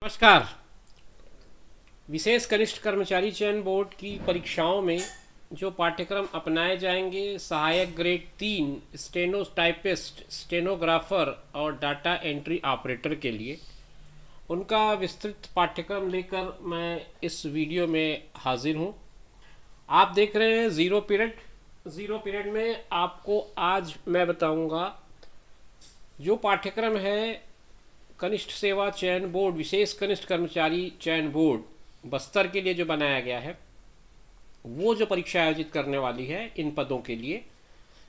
नमस्कार। विशेष कनिष्ठ कर्मचारी चयन बोर्ड की परीक्षाओं में जो पाठ्यक्रम अपनाए जाएंगे, सहायक ग्रेड 3 स्टेनोटाइपिस्ट, स्टेनोग्राफर और डाटा एंट्री ऑपरेटर के लिए, उनका विस्तृत पाठ्यक्रम लेकर मैं इस वीडियो में हाजिर हूँ। आप देख रहे हैं ज़ीरो पीरियड। ज़ीरो पीरियड में आपको आज मैं बताऊँगा जो पाठ्यक्रम है कनिष्ठ सेवा चयन बोर्ड, विशेष कनिष्ठ कर्मचारी चयन बोर्ड बस्तर के लिए जो बनाया गया है, वो जो परीक्षा आयोजित करने वाली है इन पदों के लिए,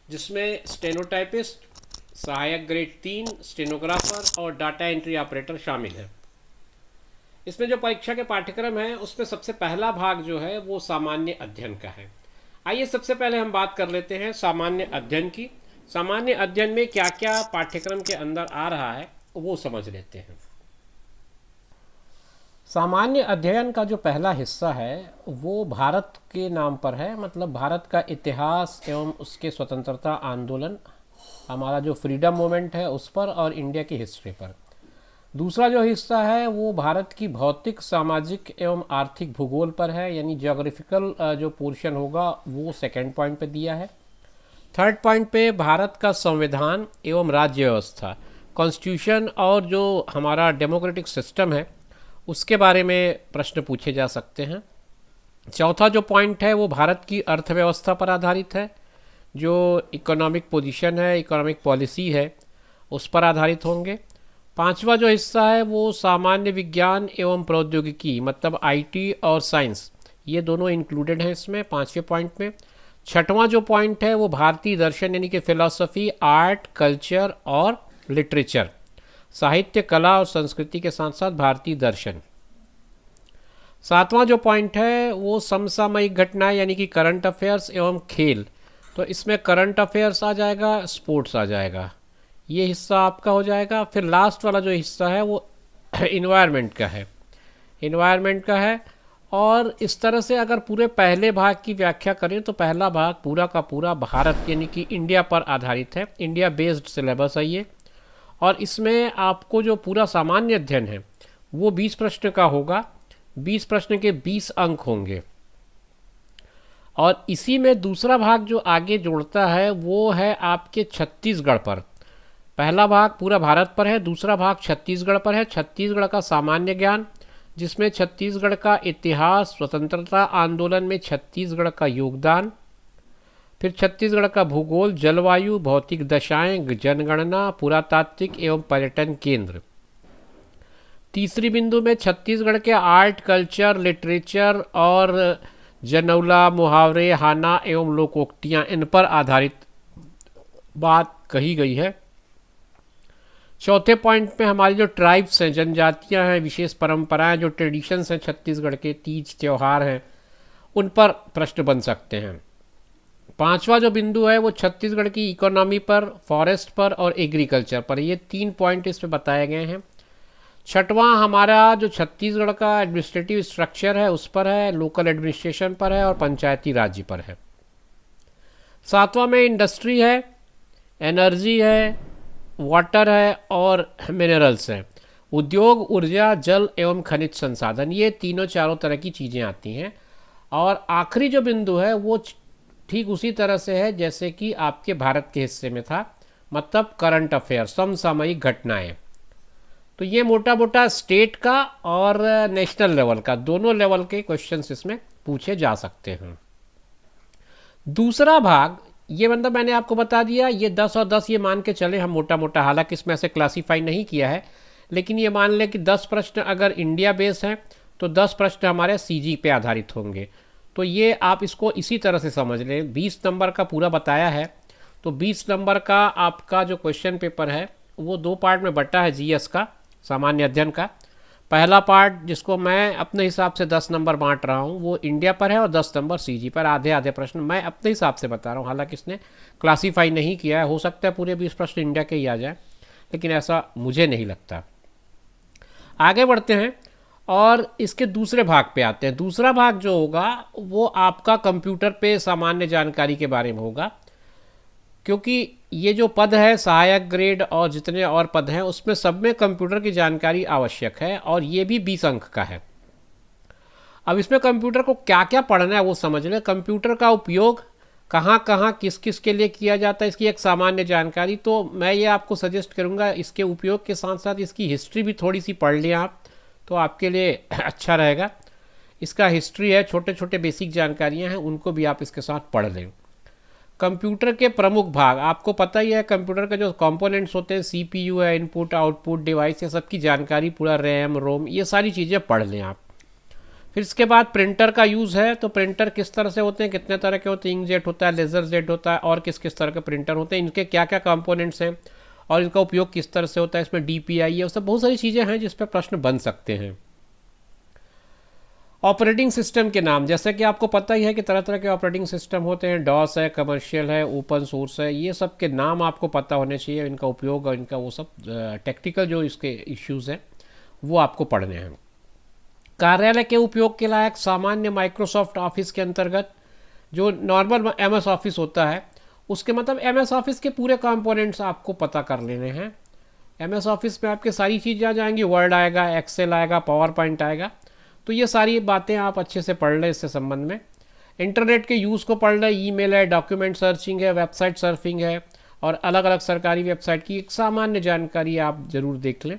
जिसमें स्टेनोटाइपिस्ट, सहायक ग्रेड 3 स्टेनोग्राफर और डाटा एंट्री ऑपरेटर शामिल है। इसमें जो परीक्षा के पाठ्यक्रम है उसमें सबसे पहला भाग जो है वो सामान्य अध्ययन का है। आइए सबसे पहले हम बात कर लेते हैं सामान्य अध्ययन की। सामान्य अध्ययन में क्या क्या पाठ्यक्रम के अंदर आ रहा है वो समझ लेते हैं। सामान्य अध्ययन का जो पहला हिस्सा है वो भारत के नाम पर है, मतलब भारत का इतिहास एवं उसके स्वतंत्रता आंदोलन, हमारा जो फ्रीडम मूवमेंट है उस पर, और इंडिया की हिस्ट्री पर। दूसरा जो हिस्सा है वो भारत की भौतिक, सामाजिक एवं आर्थिक भूगोल पर है, यानी ज्योग्राफिकल जो पोर्शन होगा वो सेकेंड पॉइंट पे दिया है। थर्ड पॉइंट पे भारत का संविधान एवं राज्य व्यवस्था, कॉन्स्टिट्यूशन और जो हमारा डेमोक्रेटिक सिस्टम है उसके बारे में प्रश्न पूछे जा सकते हैं। चौथा जो पॉइंट है वो भारत की अर्थव्यवस्था पर आधारित है, जो इकोनॉमिक पोजीशन है, इकोनॉमिक पॉलिसी है, उस पर आधारित होंगे। पांचवा जो हिस्सा है वो सामान्य विज्ञान एवं प्रौद्योगिकी, मतलब आईटी और साइंस, ये दोनों इंक्लूडेड हैं इसमें पांचवें पॉइंट में। छठवां जो पॉइंट है वो भारतीय दर्शन, यानी कि फिलॉसफी, आर्ट, कल्चर और लिटरेचर, साहित्य, कला और संस्कृति के साथ साथ भारतीय दर्शन। सातवां जो पॉइंट है वो समसामयिक घटनाएं, यानी कि करंट अफेयर्स एवं खेल, तो इसमें करंट अफेयर्स आ जाएगा, स्पोर्ट्स आ जाएगा, ये हिस्सा आपका हो जाएगा। फिर लास्ट वाला जो हिस्सा है वो इन्वायरमेंट का है, इन्वायरमेंट का है। और इस तरह से अगर पूरे पहले भाग की व्याख्या करें तो पहला भाग पूरा का पूरा भारत यानी कि इंडिया पर आधारित है, इंडिया बेस्ड सिलेबस है ये। और इसमें आपको जो पूरा सामान्य अध्ययन है वो 20 प्रश्न का होगा, 20 प्रश्न के 20 अंक होंगे। और इसी में दूसरा भाग जो आगे जोड़ता है वो है आपके छत्तीसगढ़ पर। पहला भाग पूरा भारत पर है, दूसरा भाग छत्तीसगढ़ पर है। छत्तीसगढ़ का सामान्य ज्ञान, जिसमें छत्तीसगढ़ का इतिहास, स्वतंत्रता आंदोलन में छत्तीसगढ़ का योगदान, फिर छत्तीसगढ़ का भूगोल, जलवायु, भौतिक दशाएं, जनगणना, पुरातात्विक एवं पर्यटन केंद्र। तीसरी बिंदु में छत्तीसगढ़ के आर्ट, कल्चर, लिटरेचर और जनौला, मुहावरे, हाना एवं लोकोक्तियां, इन पर आधारित बात कही गई है। चौथे पॉइंट में हमारी जो ट्राइब्स हैं, जनजातियां हैं, विशेष परंपराएं, जो ट्रेडिशंस हैं छत्तीसगढ़ के, तीज त्यौहार हैं, उन पर प्रश्न बन सकते हैं। पांचवा जो बिंदु है वो छत्तीसगढ़ की इकोनॉमी पर, फॉरेस्ट पर और एग्रीकल्चर पर, ये 3 पॉइंट इस पे बताए गए हैं। छठवां हमारा जो छत्तीसगढ़ का एडमिनिस्ट्रेटिव स्ट्रक्चर है उस पर है, लोकल एडमिनिस्ट्रेशन पर है और पंचायती राज्य पर है। सातवां में इंडस्ट्री है, एनर्जी है, वाटर है और मिनरल्स हैं, उद्योग, ऊर्जा, जल एवं खनिज संसाधन, ये तीनों चारों तरह की चीज़ें आती हैं। और आखिरी जो बिंदु है वो ठीक उसी तरह से है जैसे कि आपके भारत के हिस्से में था, मतलब करंट अफेयर, समसामयिक घटनाएं। तो ये मोटा मोटा स्टेट का और नेशनल लेवल का, दोनों लेवल के क्वेश्चंस इसमें पूछे जा सकते हैं। दूसरा भाग, ये मतलब मैंने आपको बता दिया, ये 10 और 10 ये मान के चले हम मोटा मोटा, हालांकि इसमें ऐसे क्लासीफाई नहीं किया है, लेकिन ये मान लें कि 10 प्रश्न अगर इंडिया बेस हैं तो 10 प्रश्न हमारे सीजी पे आधारित होंगे। तो ये आप इसको इसी तरह से समझ लें, 20 नंबर का पूरा बताया है, तो 20 नंबर का आपका जो क्वेश्चन पेपर है वो 2 पार्ट में बटा है जीएस का, सामान्य अध्ययन का। पहला पार्ट, जिसको मैं अपने हिसाब से 10 नंबर बांट रहा हूँ, वो इंडिया पर है और 10 नंबर सीजी पर, आधे आधे प्रश्न मैं अपने हिसाब से बता रहा हूँ, हालांकि इसने क्लासीफाई नहीं किया है, हो सकता है पूरे 20 प्रश्न इंडिया के ही आ जाए, लेकिन ऐसा मुझे नहीं लगता। आगे बढ़ते हैं और इसके दूसरे भाग पे आते हैं। दूसरा भाग जो होगा वो आपका कंप्यूटर पे सामान्य जानकारी के बारे में होगा, क्योंकि ये जो पद है सहायक ग्रेड और जितने और पद हैं उसमें सब में कंप्यूटर की जानकारी आवश्यक है, और ये भी 20 अंक का है। अब इसमें कंप्यूटर को क्या क्या पढ़ना है वो समझ लें। कंप्यूटर का उपयोग कहाँ कहाँ किस किस के लिए किया जाता है, इसकी एक सामान्य जानकारी। तो मैं ये आपको सजेस्ट करूँगा इसके उपयोग के साथ साथ इसकी हिस्ट्री भी थोड़ी सी पढ़ लें आप, तो आपके लिए अच्छा रहेगा। इसका हिस्ट्री है, छोटे छोटे बेसिक जानकारियाँ हैं, उनको भी आप इसके साथ पढ़ लें। कंप्यूटर के प्रमुख भाग आपको पता ही है, कंप्यूटर के जो कंपोनेंट्स होते हैं, सीपीयू है, इनपुट आउटपुट डिवाइस, ये सब की जानकारी पूरा, रैम रोम, ये सारी चीज़ें पढ़ लें आप। फिर इसके बाद प्रिंटर का यूज़ है, तो प्रिंटर किस तरह से होते हैं, कितने तरह के होते हैं, इंकजेट होता है, लेज़र जेट होता है, और किस किस तरह के प्रिंटर होते हैं, इनके क्या क्या कंपोनेंट्स हैं और इनका उपयोग किस तरह से होता है, इसमें डीपीआई है, सब बहुत सारी चीज़ें हैं जिस पर प्रश्न बन सकते हैं। ऑपरेटिंग सिस्टम के नाम, जैसे कि आपको पता ही है कि तरह तरह के ऑपरेटिंग सिस्टम होते हैं, डॉस है, कमर्शियल है, ओपन सोर्स है, ये सब के नाम आपको पता होने चाहिए, इनका उपयोग और इनका वो सब टेक्निकल जो इसके इश्यूज़ हैं वो आपको पढ़ने हैं। कार्यालय के उपयोग के लायक सामान्य माइक्रोसॉफ्ट ऑफिस के अंतर्गत जो नॉर्मल एमएस ऑफिस होता है, उसके मतलब एमएस ऑफिस के पूरे कंपोनेंट्स आपको पता कर लेने हैं। एमएस ऑफिस में आपके सारी चीज़ें आ जाएंगी, वर्ड आएगा, एक्सेल आएगा, पावर पॉइंट आएगा, तो ये सारी बातें आप अच्छे से पढ़ लें इससे संबंध में। इंटरनेट के यूज़ को पढ़ लें, ईमेल है, डॉक्यूमेंट सर्चिंग है, वेबसाइट सर्फिंग है, और अलग अलग सरकारी वेबसाइट की एक सामान्य जानकारी आप ज़रूर देख लें।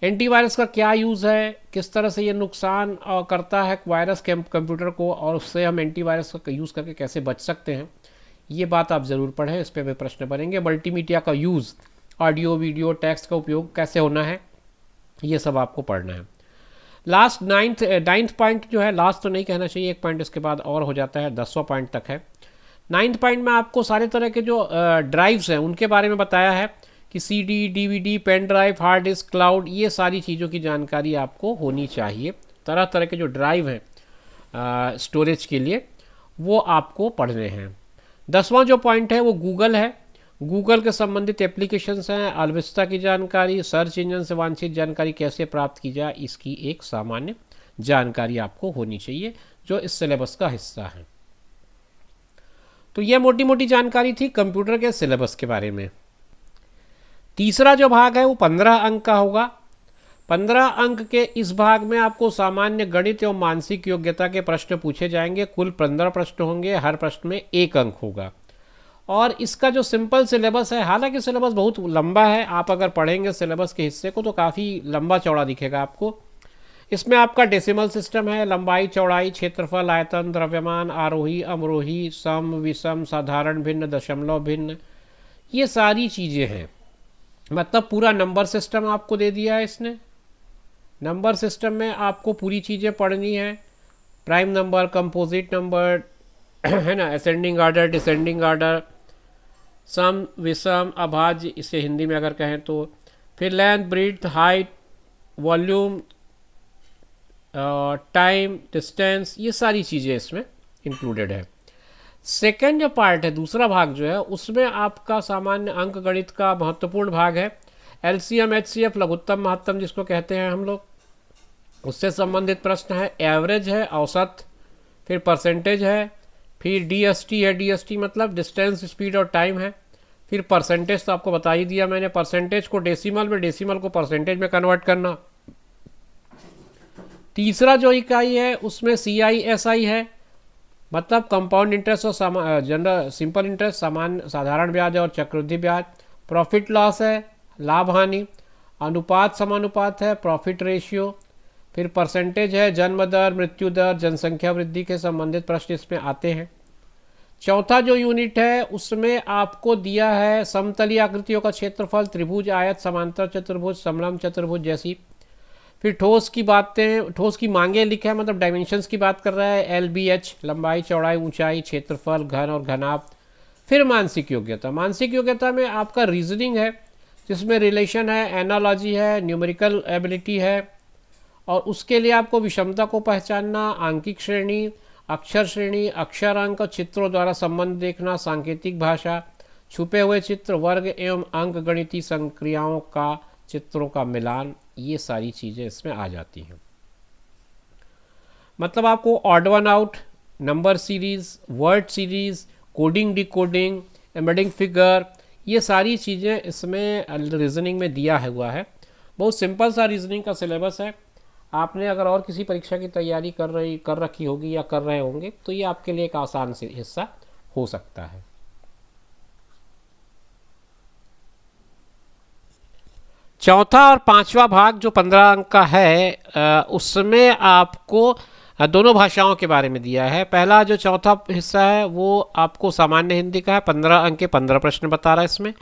एंटीवायरस का क्या यूज़ है, किस तरह से ये नुकसान करता है वायरस कंप्यूटर को, और उससे हम एंटीवायरस का यूज़ करके कैसे बच सकते हैं, ये बात आप ज़रूर पढ़ें, इस पर भी प्रश्न बनेंगे। मल्टीमीडिया का यूज़, ऑडियो वीडियो टेक्स्ट का उपयोग कैसे होना है, ये सब आपको पढ़ना है। लास्ट नाइन्थ पॉइंट जो है, लास्ट तो नहीं कहना चाहिए, एक पॉइंट इसके बाद और हो जाता है, 10वां पॉइंट तक है। 9th पॉइंट में आपको सारे तरह के जो ड्राइव्स हैं उनके बारे में बताया है कि CD, DVD, pen drive, hard disk, cloud, ये सारी चीज़ों की जानकारी आपको होनी चाहिए। तरह तरह के जो ड्राइव हैं स्टोरेज के लिए, वो आपको पढ़ने हैं। 10वां जो पॉइंट है वो गूगल है। गूगल के संबंधित एप्लीकेशंस हैं, अलविस्ता की जानकारी, सर्च इंजन से वांछित जानकारी कैसे प्राप्त की जाए, इसकी एक सामान्य जानकारी आपको होनी चाहिए जो इस सिलेबस का हिस्सा है। तो यह मोटी मोटी जानकारी थी कंप्यूटर के सिलेबस के बारे में। तीसरा जो भाग है वो 15 अंक का होगा। 15 अंक के इस भाग में आपको सामान्य गणित एवं मानसिक योग्यता के प्रश्न पूछे जाएंगे। कुल 15 प्रश्न होंगे, हर प्रश्न में 1 अंक होगा। और इसका जो सिंपल सिलेबस है, हालांकि सिलेबस बहुत लंबा है, आप अगर पढ़ेंगे सिलेबस के हिस्से को तो काफ़ी लंबा चौड़ा दिखेगा आपको। इसमें आपका डेसिमल सिस्टम है, लंबाई, चौड़ाई, क्षेत्रफल, आयतन, द्रव्यमान, आरोही, अवरोही, सम, विषम, साधारण भिन्न, दशमलव भिन्न, ये सारी चीज़ें हैं। मतलब पूरा नंबर सिस्टम आपको दे दिया है इसने। नंबर सिस्टम में आपको पूरी चीज़ें पढ़नी है, प्राइम नंबर, कंपोजिट नंबर है ना, असेंडिंग ऑर्डर, डिसेंडिंग ऑर्डर, सम, विषम, अभाज्य, इसे हिंदी में अगर कहें तो, फिर length, breadth, height, volume, time, distance, ये सारी चीज़ें इसमें इंक्लूडेड है। सेकेंड जो पार्ट है, दूसरा भाग जो है, उसमें आपका सामान्य अंक गणित का महत्वपूर्ण भाग है। एलसीएम, एचसीएफ, लघुत्तम महत्तम जिसको कहते हैं हम लोग, उससे संबंधित प्रश्न है। एवरेज है, औसत, फिर परसेंटेज है, फिर डीएसटी है, डीएसटी मतलब डिस्टेंस, स्पीड और टाइम है। फिर परसेंटेज तो आपको बता ही दिया मैंने, परसेंटेज को डेसिमल में, डेसिमल को परसेंटेज में कन्वर्ट करना। तीसरा जो इकाई है उसमें CISI है, मतलब कंपाउंड इंटरेस्ट और जनरल सिंपल इंटरेस्ट, साधारण ब्याज और चक्रवृद्धि ब्याज। प्रॉफिट लॉस है, लाभ हानि। अनुपात समानुपात है, प्रॉफिट रेशियो। फिर परसेंटेज है, जन्म दर, मृत्यु दर, जनसंख्या वृद्धि के संबंधित प्रश्न इसमें आते हैं। चौथा जो यूनिट है उसमें आपको दिया है समतलीय आकृतियों का क्षेत्रफल, त्रिभुज, आयत, समांतर चतुर्भुज, समलंब चतुर्भुज जैसी। फिर ठोस की बातें, ठोस की मांगे लिखा है, मतलब डायमेंशंस की बात कर रहा है, LBH, लंबाई, चौड़ाई, ऊंचाई, क्षेत्रफल, घन और घनाभ। फिर मानसिक योग्यता, मानसिक योग्यता में आपका रीजनिंग है जिसमें रिलेशन है, एनालॉजी है, न्यूमेरिकल एबिलिटी है, और उसके लिए आपको विषमता को पहचानना, आंकिक श्रेणी, अक्षर श्रेणी, अक्षर अंक, चित्रों द्वारा संबंध देखना, सांकेतिक भाषा, छुपे हुए चित्र, वर्ग एवं अंक गणितीय संक्रियाओं का चित्रों का मिलान, ये सारी चीज़ें इसमें आ जाती हैं। मतलब आपको odd one out, number series, word series, coding decoding, embedding figure, ये सारी चीज़ें इसमें रीजनिंग में दिया हुआ है। बहुत सिंपल सा रीजनिंग का सिलेबस है। आपने अगर और किसी परीक्षा की तैयारी कर रखी होगी या कर रहे होंगे तो ये आपके लिए एक आसान से हिस्सा हो सकता है। चौथा और पांचवा भाग जो 15 अंक का है, उसमें आपको दोनों भाषाओं के बारे में दिया है। पहला जो चौथा हिस्सा है वो आपको सामान्य हिंदी का है, 15 अंक के 15 प्रश्न बता रहा है इसमें।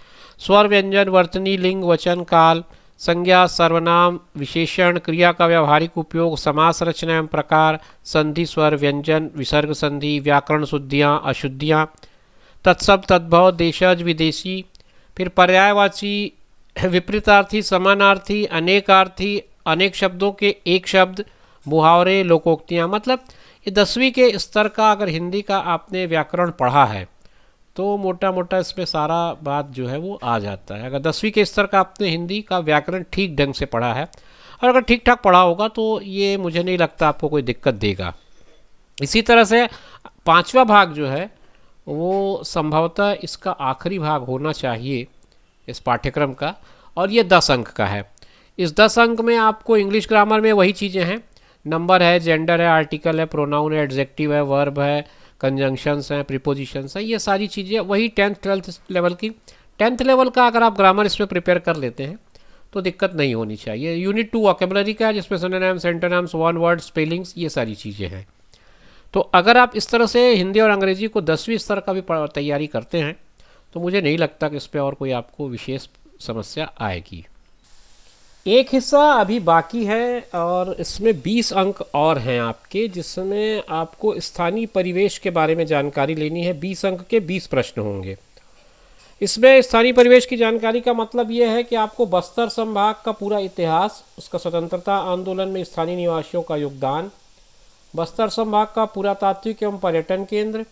स्वर, व्यंजन, वर्तनी, लिंग, वचन, काल, संज्ञा, सर्वनाम, विशेषण, क्रिया का व्यावहारिक उपयोग, समास रचना एवं प्रकार, संधि, स्वर, व्यंजन, विसर्ग संधि, व्याकरण शुद्धियाँ अशुद्धियाँ, तत्सब तद्भव, देशज विदेशी, फिर पर्यायवाची, विपरीतार्थी, समानार्थी, अनेकार्थी, अनेक शब्दों के एक शब्द, मुहावरे, लोकोक्तियाँ। मतलब ये 10वीं के स्तर का अगर हिंदी का आपने व्याकरण पढ़ा है तो मोटा मोटा इसमें सारा बात जो है वो आ जाता है। अगर 10वीं के स्तर का आपने हिंदी का व्याकरण ठीक ढंग से पढ़ा है और अगर ठीक ठाक पढ़ा होगा तो ये मुझे नहीं लगता आपको कोई दिक्कत देगा। इसी तरह से पांचवा भाग जो है वो संभवतः इसका आखिरी भाग होना चाहिए इस पाठ्यक्रम का, और ये 10 अंक का है। इस 10 अंक में आपको इंग्लिश ग्रामर में वही चीज़ें हैं, नंबर है, जेंडर है, आर्टिकल है, प्रोनाउन है, एडजेक्टिव है, वर्ब है, कंजंक्शंस हैं, प्रीपोजिशंस हैं, ये सारी चीज़ें वही 10th 12th लेवल की। 10th लेवल का अगर आप ग्रामर इसमें प्रिपेयर कर लेते हैं तो दिक्कत नहीं होनी चाहिए। यूनिट 2 वोकैबुलरी का है जिसमें synonyms, antonyms, one word, spellings, ये सारी चीज़ें हैं। तो अगर आप इस तरह से हिंदी और अंग्रेजी को 10वीं स्तर का भी तैयारी करते हैं तो मुझे नहीं लगता कि इस पर और कोई आपको विशेष समस्या आएगी। एक हिस्सा अभी बाकी है और इसमें 20 अंक और हैं आपके, जिसमें आपको स्थानीय परिवेश के बारे में जानकारी लेनी है। 20 अंक के 20 प्रश्न होंगे। इसमें स्थानीय परिवेश की जानकारी का मतलब ये है कि आपको बस्तर संभाग का पूरा इतिहास, उसका स्वतंत्रता आंदोलन में स्थानीय निवासियों का योगदान, बस्तर संभाग का पुरातात्विक एवं पर्यटन केंद्र,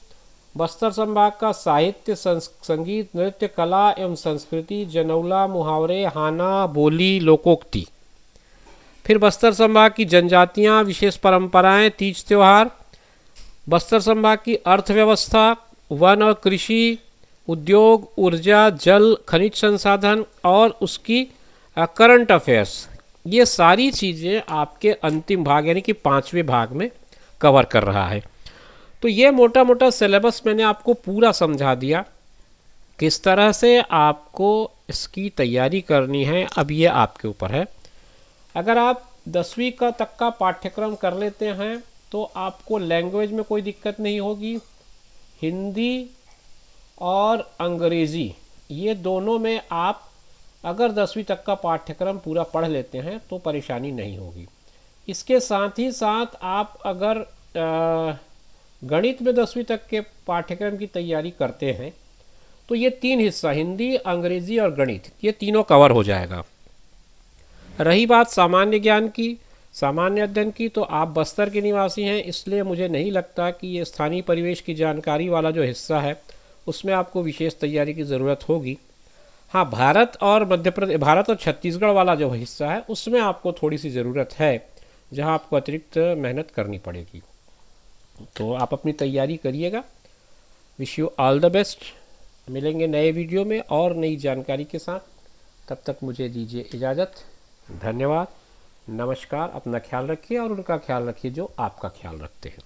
बस्तर संभाग का साहित्य, संगीत, नृत्य, कला एवं संस्कृति, जनौला, मुहावरे, हाना, बोली, लोकोक्ति, फिर बस्तर संभाग की जनजातियाँ, विशेष परंपराएं, तीज त्यौहार, बस्तर संभाग की अर्थव्यवस्था, वन और कृषि, उद्योग, ऊर्जा, जल, खनिज संसाधन और उसकी करंट अफेयर्स। ये सारी चीज़ें आपके अंतिम भाग यानी कि 5वें भाग में कवर कर रहा है। तो ये मोटा मोटा सिलेबस मैंने आपको पूरा समझा दिया, किस तरह से आपको इसकी तैयारी करनी है। अब ये आपके ऊपर है। अगर आप 10वीं का तक का पाठ्यक्रम कर लेते हैं तो आपको लैंग्वेज में कोई दिक्कत नहीं होगी। हिंदी और अंग्रेज़ी ये दोनों में आप अगर 10वीं तक का पाठ्यक्रम पूरा पढ़ लेते हैं तो परेशानी नहीं होगी। इसके साथ ही साथ आप अगर गणित में 10वीं तक के पाठ्यक्रम की तैयारी करते हैं तो ये 3 हिस्सा हिंदी, अंग्रेजी और गणित, ये तीनों कवर हो जाएगा। रही बात सामान्य ज्ञान की, सामान्य अध्ययन की, तो आप बस्तर के निवासी हैं इसलिए मुझे नहीं लगता कि ये स्थानीय परिवेश की जानकारी वाला जो हिस्सा है उसमें आपको विशेष तैयारी की ज़रूरत होगी। हाँ, भारत और छत्तीसगढ़ वाला जो हिस्सा है उसमें आपको थोड़ी सी ज़रूरत है, जहाँ आपको अतिरिक्त मेहनत करनी पड़ेगी। तो आप अपनी तैयारी करिएगा। Wish you all the best. मिलेंगे नए वीडियो में और नई जानकारी के साथ। तब तक मुझे दीजिए इजाज़त। धन्यवाद, नमस्कार। अपना ख्याल रखिए और उनका ख्याल रखिए जो आपका ख्याल रखते हैं।